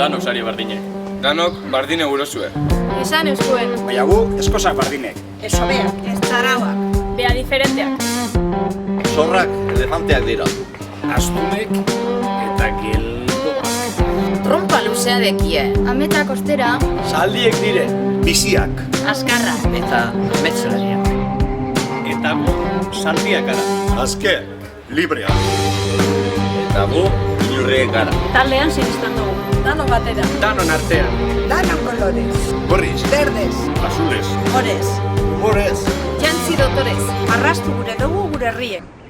danok sari bardinek. Danok bardine gurosue. Esan euskuen. Baina gu eskosak bardinek. Ez hobeak, ez zarauak. Bea diferenteak. Zorrak elefanteak dira. Astunek eta geldoak. Trompa luzea dekie. Ametak ostera. Zaldiek dire. Biziak. Askarra. Eta ametzelariak. Eta gu, zaldiak gara. Azke, librea. Eta gu, inurriek gara. Taldean sinistan dugu. Dano batera. Danon artean. Danak kolorez. Gorriz. Berdez. Azules. Horez. Humorez. Jantzi dotorez. Arrastu gure dugu gure herrien.